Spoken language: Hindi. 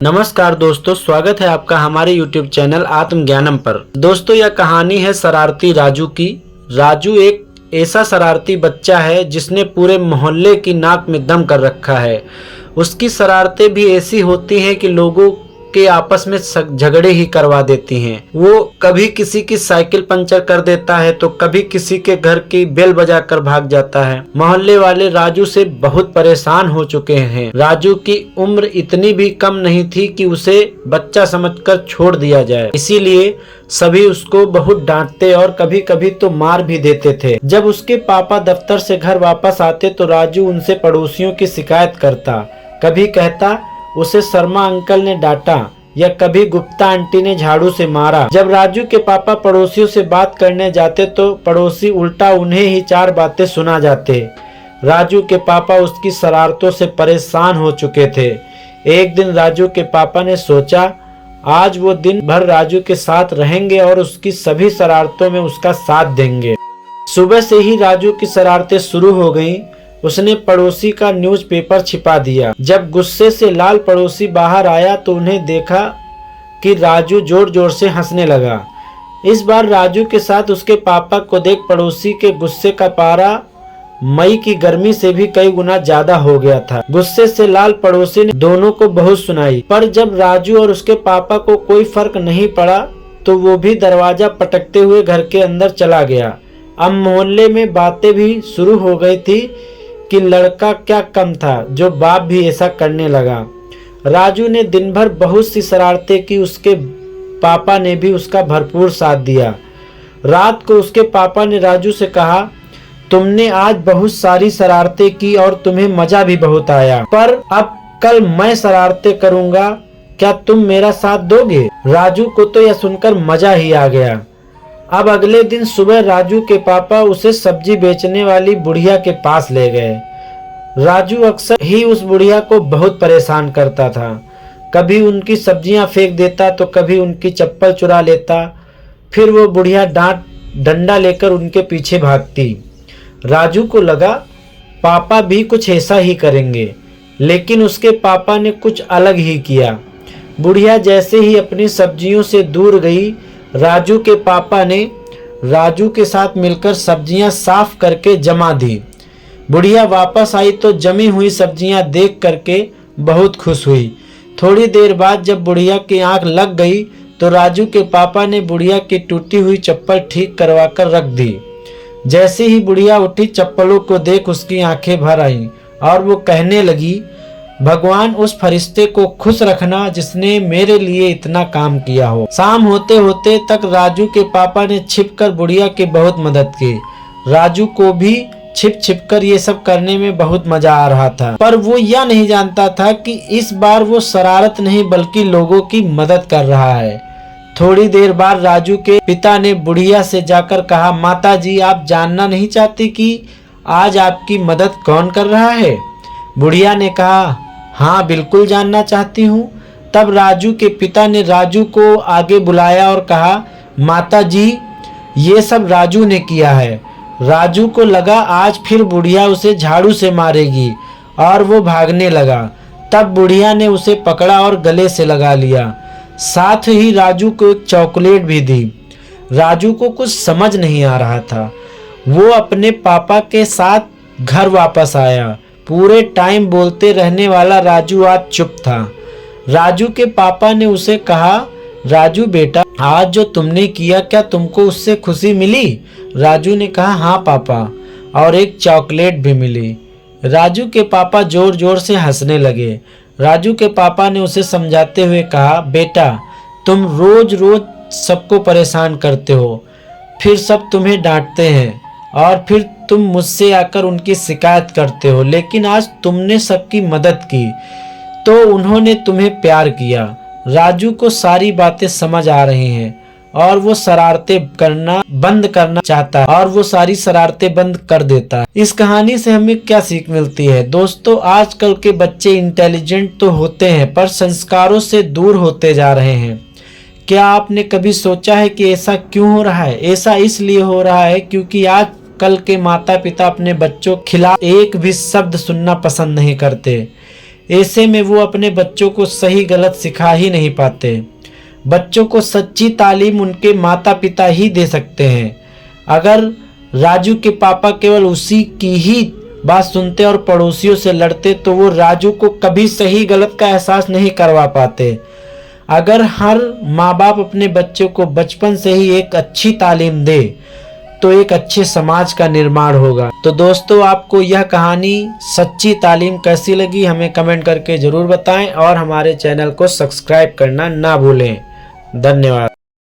नमस्कार दोस्तों, स्वागत है आपका हमारे YouTube चैनल आत्मज्ञानम पर। दोस्तों, यह कहानी है शरारती राजू की। राजू एक ऐसा शरारती बच्चा है जिसने पूरे मोहल्ले की नाक में दम कर रखा है। उसकी शरारतें भी ऐसी होती हैं कि लोगों के आपस में झगड़े ही करवा देती हैं। वो कभी किसी की साइकिल पंचर कर देता है तो कभी किसी के घर की बेल बजा कर भाग जाता है। मोहल्ले वाले राजू से बहुत परेशान हो चुके हैं। राजू की उम्र इतनी भी कम नहीं थी कि उसे बच्चा समझकर छोड़ दिया जाए, इसीलिए सभी उसको बहुत डांटते और कभी कभी तो मार भी देते थे। जब उसके पापा दफ्तर से घर वापस आते तो राजू उनसे पड़ोसियों की शिकायत करता। कभी कहता उसे शर्मा अंकल ने डांटा या कभी गुप्ता आंटी ने झाड़ू से मारा। जब राजू के पापा पड़ोसियों से बात करने जाते तो पड़ोसी उल्टा उन्हें ही चार बातें सुना जाते। राजू के पापा उसकी शरारतों से परेशान हो चुके थे। एक दिन राजू के पापा ने सोचा आज वो दिन भर राजू के साथ रहेंगे और उसकी सभी शरारतों में उसका साथ देंगे। सुबह से ही राजू की शरारतें शुरू हो गईं। उसने पड़ोसी का न्यूज़पेपर छिपा दिया। जब गुस्से से लाल पड़ोसी बाहर आया तो उन्हें देखा कि राजू जोर जोर से हंसने लगा। इस बार राजू के साथ उसके पापा को देख पड़ोसी के गुस्से का पारा मई की गर्मी से भी कई गुना ज्यादा हो गया था। गुस्से से लाल पड़ोसी ने दोनों को बहुत सुनाई, पर जब राजू और उसके पापा को कोई फर्क नहीं पड़ा तो वो भी दरवाजा पटकते हुए घर के अंदर चला गया। अब मोहल्ले में बातें भी शुरू हो गई थी कि लड़का क्या कम था जो बाप भी ऐसा करने लगा। राजू ने दिन भर बहुत सी शरारतें की, उसके पापा ने भी उसका भरपूर साथ दिया। रात को उसके पापा ने राजू से कहा तुमने आज बहुत सारी शरारतें की और तुम्हें मजा भी बहुत आया, पर अब कल मैं शरारतें करूंगा, क्या तुम मेरा साथ दोगे? राजू को तो यह सुनकर मजा ही आ गया। अब अगले दिन सुबह राजू के पापा उसे सब्जी बेचने वाली बुढ़िया के पास ले गए। राजू अक्सर ही उस बुढ़िया को बहुत परेशान करता था। कभी उनकी सब्जियां फेंक देता तो कभी उनकी चप्पल चुरा लेता। फिर वो बुढ़िया डंडा लेकर उनके पीछे भागती। राजू को लगा पापा भी कुछ ऐसा ही करेंगे, लेकिन उसके पापा ने कुछ अलग ही किया। बुढ़िया जैसे ही अपनी सब्जियों से दूर गई, राजू के पापा ने राजू के साथ मिलकर सब्जियां साफ करके जमा दी। बुढ़िया वापस आई तो जमी हुई सब्जियां देख करके बहुत खुश हुई। थोड़ी देर बाद जब बुढ़िया की आंख लग गई तो राजू के पापा ने बुढ़िया की टूटी हुई चप्पल ठीक करवा कर रख दी। जैसे ही बुढ़िया उठी, चप्पलों को देख उसकी आंखें भर आईं और वो कहने लगी भगवान उस फरिश्ते को खुश रखना जिसने मेरे लिए इतना काम किया हो। शाम होते होते तक राजू के पापा ने छिपकर बुढ़िया की बहुत मदद की। राजू को भी छिप छिप कर ये सब करने में बहुत मजा आ रहा था, पर वो यह नहीं जानता था कि इस बार वो शरारत नहीं बल्कि लोगों की मदद कर रहा है। थोड़ी देर बाद राजू के पिता ने बुढ़िया से जाकर कहा माता जी, आप जानना नहीं चाहती कि आज आपकी मदद कौन कर रहा है? बुढ़िया ने कहा हाँ बिल्कुल जानना चाहती हूँ। तब राजू के पिता ने राजू को आगे बुलाया और कहा माता जी, ये सब राजू ने किया है। राजू को लगा आज फिर बुढ़िया उसे झाड़ू से मारेगी और वो भागने लगा। तब बुढ़िया ने उसे पकड़ा और गले से लगा लिया। साथ ही राजू को एक चॉकलेट भी दी। राजू को कुछ समझ नहीं आ रहा था। वो अपने पापा के साथ घर वापस आया। पूरे टाइम बोलते रहने वाला राजू आज चुप था। राजू के पापा ने उसे कहा राजू बेटा, आज जो तुमने किया क्या तुमको उससे खुशी मिली? राजू ने कहा हाँ पापा, और एक चॉकलेट भी मिली। राजू के पापा जोर जोर से हंसने लगे। राजू के पापा ने उसे समझाते हुए कहा बेटा, तुम रोज रोज सबको परेशान करते हो, फिर सब तुम्हें डांटते हैं और फिर तुम मुझसे आकर उनकी शिकायत करते हो, लेकिन आज तुमने सबकी मदद की तो उन्होंने तुम्हें प्यार किया। राजू को सारी बातें समझ आ रही हैं और वो शरारतें करना बंद करना चाहता है और वो सारी शरारतें बंद कर देता है। इस कहानी से हमें क्या सीख मिलती है? दोस्तों, आजकल के बच्चे इंटेलिजेंट तो होते हैं पर संस्कारों से दूर होते जा रहे हैं। क्या आपने कभी सोचा है कि ऐसा क्यों हो रहा है? ऐसा इसलिए हो रहा है क्योंकि आज कल के माता पिता अपने बच्चों के खिलाफ एक भी शब्द सुनना पसंद नहीं करते। ऐसे में वो अपने बच्चों को सही गलत सिखा ही नहीं पाते। बच्चों को सच्ची तालीम उनके माता पिता ही दे सकते हैं। अगर राजू के पापा केवल उसी की ही बात सुनते और पड़ोसियों से लड़ते तो वो राजू को कभी सही गलत का एहसास नहीं करवा पाते। अगर हर माँ बाप अपने बच्चों को बचपन से ही एक अच्छी तालीम दे तो एक अच्छे समाज का निर्माण होगा। तो दोस्तों, आपको यह कहानी सच्ची तालीम कैसी लगी हमें कमेंट करके ज़रूर बताएं और हमारे चैनल को सब्सक्राइब करना ना भूलें। धन्यवाद।